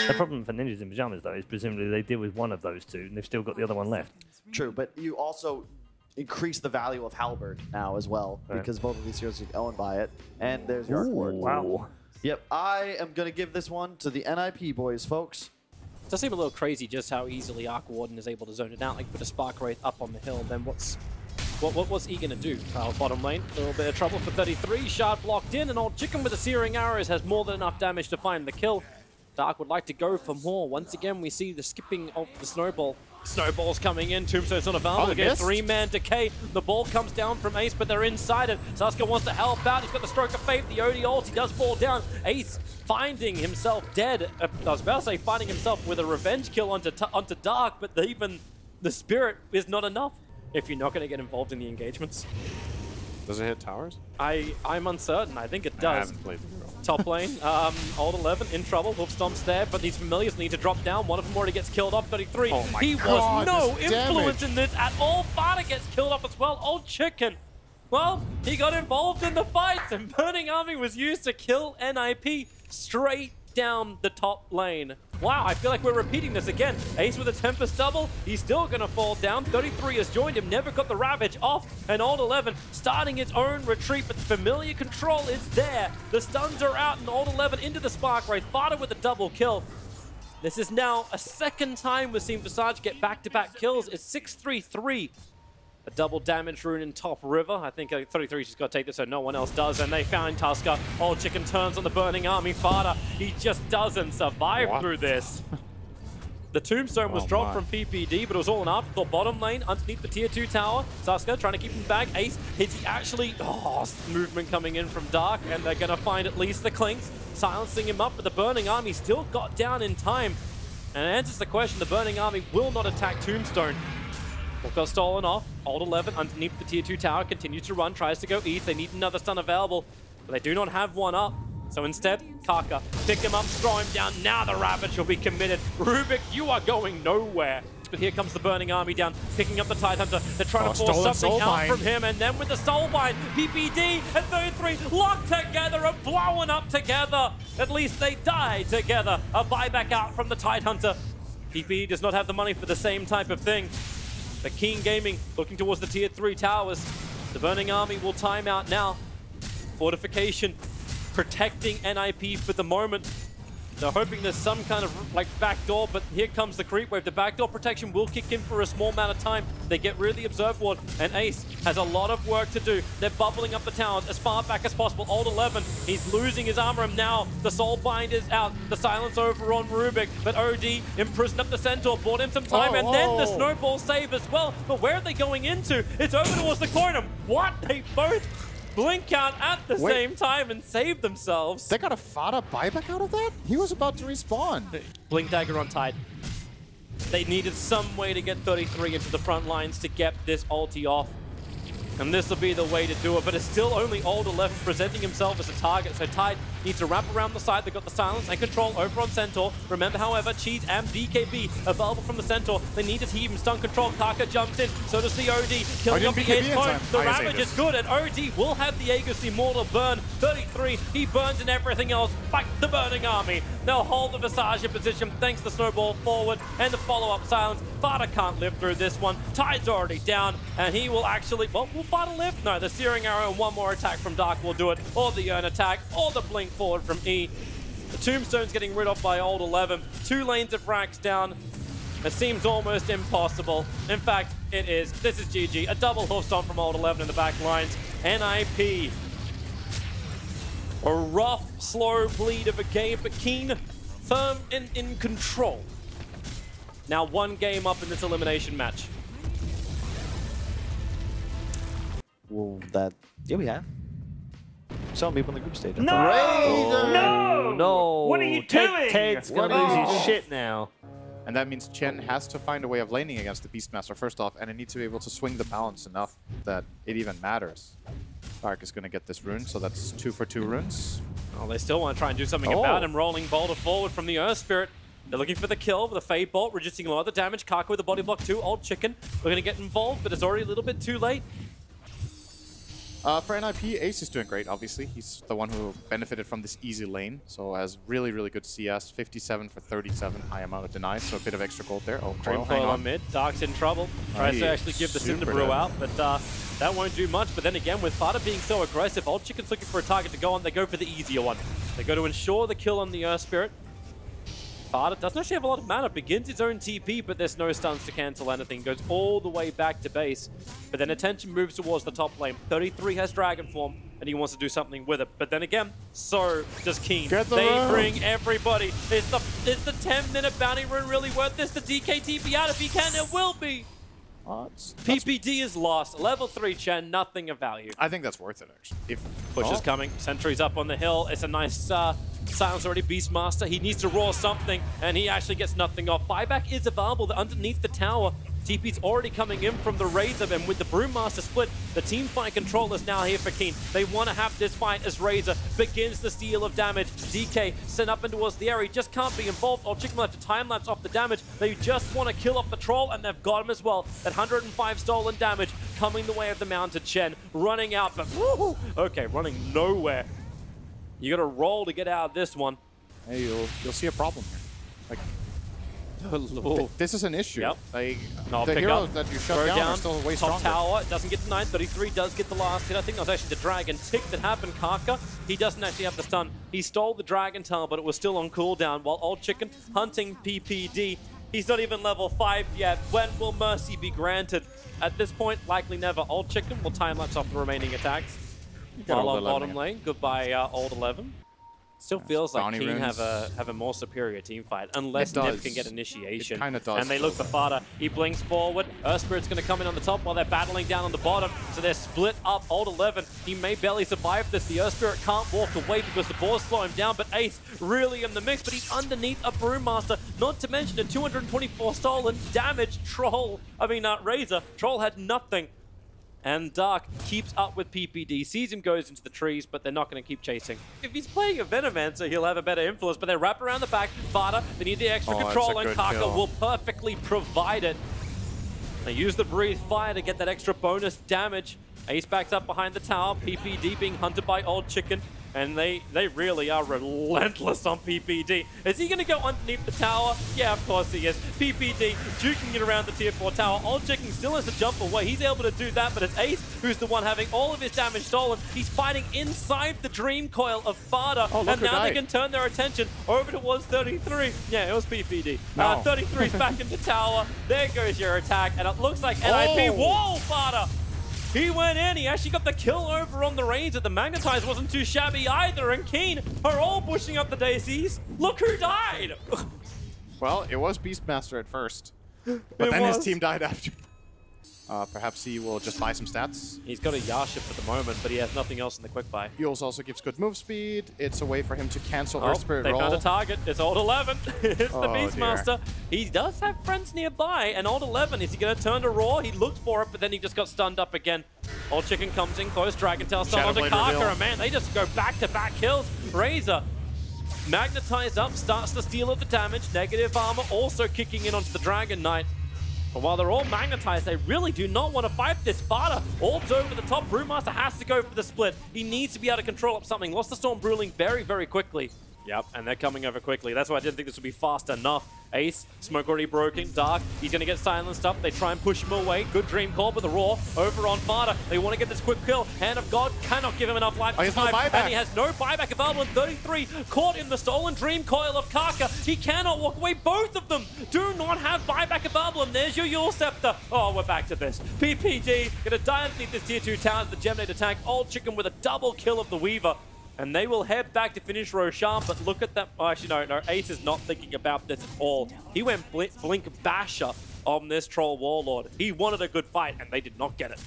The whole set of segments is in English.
The problem for Ninjas in Pajamas, though, is presumably they deal with one of those two, and they've still got the other one left. True, but you also increase the value of Halberd now as well, because both of these heroes are owned by it. And there's your Arc. Wow. Yep, I am going to give this one to the NiP boys, folks. It does seem a little crazy just how easily Arc Warden is able to zone it out. Like, put a Spark Wraith up on the hill, then what's he going to do? Bottom lane, a little bit of trouble for 33. Shard blocked in, and Old Chicken with the Searing Arrows has more than enough damage to find the kill. Dark would like to go for more. Once again, we see the skipping of the Snowball. Snowball's coming in, Tombstone's not available. Again, 3-man decay. The ball comes down from Ace, but they're inside it. Sasuke wants to help out. He's got the Stroke of Fate, the OD ult. He does fall down. Ace finding himself dead. I was about to say finding himself with a revenge kill onto Dark, but even the Spirit is not enough if you're not going to get involved in the engagements. Does it hit towers? I'm uncertain. I think it does. I haven't played the hero. Top lane, Old 11 in trouble. Hoof Stomp's there, but these familiars need to drop down. One of them already gets killed off. 33. Oh my he God, was no this influence damage. in this at all. Fada gets killed off as well. Old Chicken. Well, he got involved in the fights, and Burning Army was used to kill NiP straight down the top lane. Wow, I feel like we're repeating this again. Ace with a Tempest double. He's still going to fall down. 33 has joined him, never got the Ravage off. And Old 11 starting its own retreat, but the familiar control is there. The stuns are out, and Old 11 into the Spark Wraith. Fada with a double kill. This is now a second time we've seen Visage get back-to-back kills. It's 6-3-3. A double damage rune in top river. I think 33's just got to take this so no one else does. And they found Tusker. Old Chicken turns on the Burning Army. Fada, he just doesn't survive through this. The Tombstone was dropped from PPD, but it was all an afterthought. Bottom lane, underneath the tier 2 tower. Sasuke trying to keep him back. Ace, is he actually... Oh, movement coming in from Dark, and they're going to find at least the Clinks, silencing him up, but the Burning Army still got down in time. And it answers the question, the Burning Army will not attack Tombstone. What got stolen off? Old 11 underneath the tier 2 tower continues to run, tries to go east. They need another stun available, but they do not have one up. So instead, Kaka, pick him up, throw him down. Now the Ravage will be committed. Rubik, you are going nowhere. But here comes the Burning Army down, picking up the Tidehunter. They're trying to force something out from him, and then with the Soulbind, PPD and 33 locked together and blowing up together. At least they die together. A buyback out from the Tidehunter. PPD does not have the money for the same type of thing. But Keen Gaming looking towards the tier 3 towers. The Burning Army will time out now. Fortification protecting NiP for the moment. They're hoping there's some kind of like backdoor, but here comes the creep wave. The backdoor protection will kick in for a small amount of time. They get rid of the Observe Ward, and Ace has a lot of work to do. They're bubbling up the towers as far back as possible. Old 11, he's losing his armor, and now the Soulbind is out. The silence over on Rubik, but OD imprisoned up the Centaur, bought him some time, and then the Snowball save as well. But where are they going into? It's over towards the corner. What? They both blink out at the same time and save themselves. They got a Fada buyback out of that? He was about to respawn. Blink Dagger on Tide. They needed some way to get 33 into the front lines to get this ulti off. And this will be the way to do it, but it's still only Old 11 presenting himself as a target, so Tide needs to wrap around the side. They've got the silence and control over on Centaur. Remember, however, Cheese and DKB available from the Centaur. They need to heave him stun control. Kaka jumps in, so does the OD, killing off the Ace Cone. The Ravage is good, and OD will have the Aegis Immortal burn. 33, he burns and everything else. Back the Burning Army. They'll hold the Visage in position thanks to the Snowball forward and the follow-up silence. Fada can't live through this one. Tide's already down, and he will actually, well, will Fada live? No, the Searing Arrow and one more attack from Dark will do it, or the Urn attack, or the Blink forward from E. The Tombstone's getting rid of by Old 11. 2 lanes of racks down. It seems almost impossible. In fact, it is. This is GG. A double hoof stomp from Old 11 in the back lines. NiP. A rough, slow bleed of a game, but Keen, firm and in control. Now 1 game up in this elimination match. Well, yeah, we have. Some people in the group stage. No! No! No! What are you doing? Ted's gonna lose his shit now. And that means Chen has to find a way of laning against the Beastmaster first off, and it needs to be able to swing the balance enough that it even matters. Dark is going to get this rune, so that's 2 for 2 runes. Oh, they still want to try and do something about him. Rolling Boulder forward from the Earth Spirit. They're looking for the kill with a Fade Bolt, reducing a lot of the damage. Kaka with the body block too. Old Chicken, we're going to get involved, but it's already a little bit too late. For NiP, Ace is doing great, obviously. He's the one who benefited from this easy lane, so has really, really good CS. 57 for 37, high amount of denies, so a bit of extra gold there. Oh, Dream hang Coil on. on mid. Dark's in trouble. Tries to actually give the Cinder Brew out, but that won't do much. But then again, with Fada being so aggressive, Old Chicken's looking for a target to go on. They go for the easier one. They go to ensure the kill on the Earth Spirit. Fada doesn't actually have a lot of mana, begins its own TP, but there's no stuns to cancel anything. Goes all the way back to base. But then attention moves towards the top lane. 33 has Dragon Form, and he wants to do something with it. But then again, so does Keen. They bring everybody. Is the 10-minute bounty rune really worth this? The DK TP out. If he can, it will be. PPD is lost. Level 3 Chen, nothing of value. I think that's worth it, actually. If Push is coming. Sentry's up on the hill. It's a nice silence already. Beastmaster. He needs to roar something, and he actually gets nothing off. Buyback is available underneath the tower. TP's already coming in from the Razor, and with the Brewmaster split, the team fight control is now here for Keen. They want to have this fight as Razor begins the steal of damage. DK sent up and towards the area. He just can't be involved. Old Chicken will have to time-lapse off the damage. They just want to kill off the troll, and they've got him as well. That 105 stolen damage coming the way of the mounted Chen. Running out, but woohoo! Okay, running nowhere. You got to roll to get out of this one. Hey, you'll see a problem here. Like, this is an issue. Yep. Like, No, the pick heroes up. that you shut down are still way Top stronger. tower doesn't get denied. 33 does get the last hit. I think that was actually the dragon tick that happened. Kaka, he doesn't actually have the stun. He stole the dragon tail, but it was still on cooldown. While Old Chicken hunting PPD. He's not even level 5 yet. When will mercy be granted? At this point, likely never. Old Chicken will time-lapse off the remaining attacks. While on bottom lane, goodbye Old 11. Still feels like Keen have a more superior team fight, unless NiP can get initiation. It kind of does. And they look for Fada. He blinks forward. Earth Spirit's going to come in on the top while they're battling down on the bottom. So they're split up. Old 11, he may barely survive this. The Earth Spirit can't walk away because the boars slow him down, but Ace really in the mix, but he's underneath a Brewmaster, not to mention a 224 stolen damage Razor. Troll had nothing. And Dark keeps up with PPD, sees him goes into the trees, but they're not going to keep chasing. If he's playing a Venomancer, he'll have a better influence, but they wrap around the back. Fada, they need the extra control, and Kaka will perfectly provide it. They use the Breathe Fire to get that extra bonus damage. Ace backs up behind the tower, PPD being hunted by Old Chicken. And they really are relentless on PPD. Is he going to go underneath the tower? Yeah, of course he is. PPD juking it around the tier 4 tower. Old Chicken still has to jump away. He's able to do that, but it's Ace who's the one having all of his damage stolen. He's fighting inside the Dream Coil of Fada. And now they can turn their attention over towards 33. Yeah, it was PPD. 33's back into tower. There goes your attack. And it looks like NiP. Whoa, Fada! He went in, he actually got the kill over on the Razor. The Magnetize wasn't too shabby either, and Keen are all pushing up the daisies. Look who died! Well, it was Beastmaster at first, but then his team died after. Perhaps he will just buy some stats. He's got a Yasha for the moment, but he has nothing else in the quick buy. Heals also gives good move speed. It's a way for him to cancel Earth Spirit roll. They found a target. It's Old 11. It's the Beastmaster. He does have friends nearby, and Old 11, is he going to turn to Roar? He looked for it, but then he just got stunned up again. Old Chicken comes in close. Dragon Tail stun onto Kaka, and man, they just go back-to-back kills. Razor magnetized up, starts to steal of the damage. Negative armor also kicking in onto the Dragon Knight. But while they're all magnetized, they really do not want to fight this. Fada, Orb's over the top. Brewmaster has to go for the split. He needs to be able to control up something. Lost the Storm Brewling very, very quickly. Yep, and they're coming over quickly. That's why I didn't think this would be fast enough. Ace, smoke already broken. Dark, he's going to get silenced up. They try and push him away. Good Dream Call with the Roar over on Fada. They want to get this quick kill. Hand of God cannot give him enough life to survive. And he has no buyback available in 33. Caught in the stolen Dream Coil of Kaka. He cannot walk away. Both of them do not have buyback available. And there's your Yule Scepter. Oh, we're back to this. PPD going to die underneath this tier 2 tower. The Gemnate attack. Old Chicken with a double kill of the Weaver. And they will head back to finish Roshan, but look at that. Oh, actually, no. Ace is not thinking about this at all. He went Blink Basher on this Troll Warlord. He wanted a good fight, and they did not get it.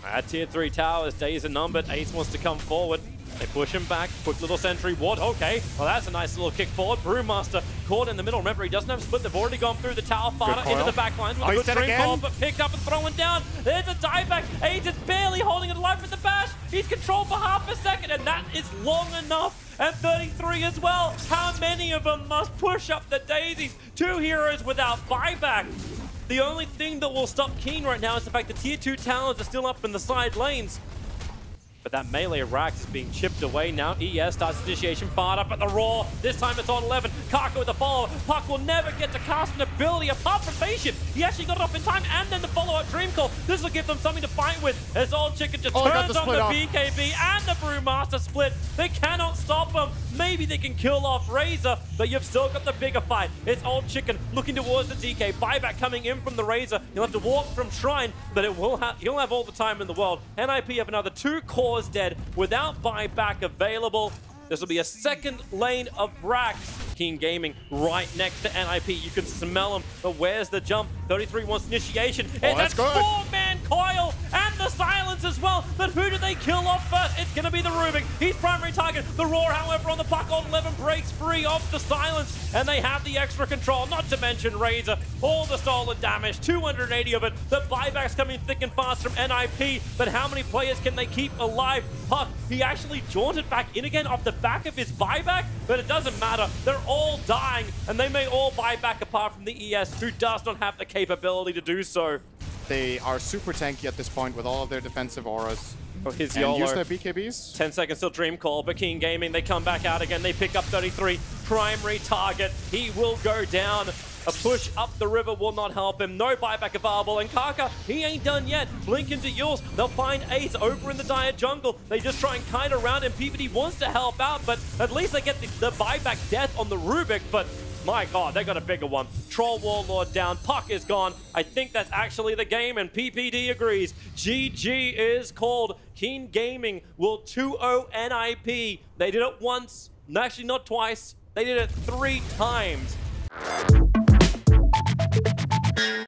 At tier 3 towers, days are numbered. Ace wants to come forward. They push him back. Quick little sentry ward. Okay, well, that's a nice little kick forward. Brewmaster caught in the middle. Remember, he doesn't have a split. They've already gone through the tower. Fada into the back lines with a good Dream Call, but picked up and thrown down. There's a dieback. Ace is barely holding it alive with the bash. He's controlled for half a second, and that is long enough. And 33 as well. How many of them must push up the daisies? 2 heroes without buyback. The only thing that will stop Keen right now is the fact that tier 2 towers are still up in the side lanes. But that melee Rax is being chipped away now. ES starts initiation, fired up at the Roar. This time it's on 11. Kaka with the follow. Puck will never get to cast an ability apart from Patient. He actually got it off in time, and then the follow-up Dream Call. This will give them something to fight with. As Old Chicken just turns on the BKB and the Brewmaster split. They cannot stop him. Maybe they can kill off Razor, but you've still got the bigger fight. It's Old Chicken looking towards the DK. Buyback coming in from the Razor. He'll have to walk from Shrine, but he'll have all the time in the world. NiP have another 2 cores dead without buyback available. This will be a second lane of Rax. King Gaming right next to NiP. You can smell him, but where's the jump? 33 wants initiation. It's a 4-man coil and the silence as well. But who do they kill off first? It's going to be the Rubik. He's primary target. The Roar, however, on the puck on 11 breaks free of the silence, and they have the extra control, not to mention Razor. All the stolen damage, 280 of it. The buybacks coming thick and fast from NiP, but how many players can they keep alive? Puck, he actually jaunted back in again off the back of his buyback, but it doesn't matter. They're all dying, and they may all buy back apart from the ES, who does not have the capability to do so. They are super tanky at this point with all of their defensive auras. Oh, his and YOLO. use their BKBs. 10 seconds till Dream Call, but King Gaming, they come back out again. They pick up 33. Primary target. He will go down. A push up the river will not help him. No buyback available. And Kaka, he ain't done yet. Blink into Yules. They'll find Ace over in the dire jungle. They just try and kite around, and PPD wants to help out, but at least they get the buyback death on the Rubik. But my God, they got a bigger one. Troll Warlord down. Puck is gone. I think that's actually the game, and PPD agrees. GG is called. King Gaming will 2-0 NiP. They did it once. Actually, not twice. They did it 3 times.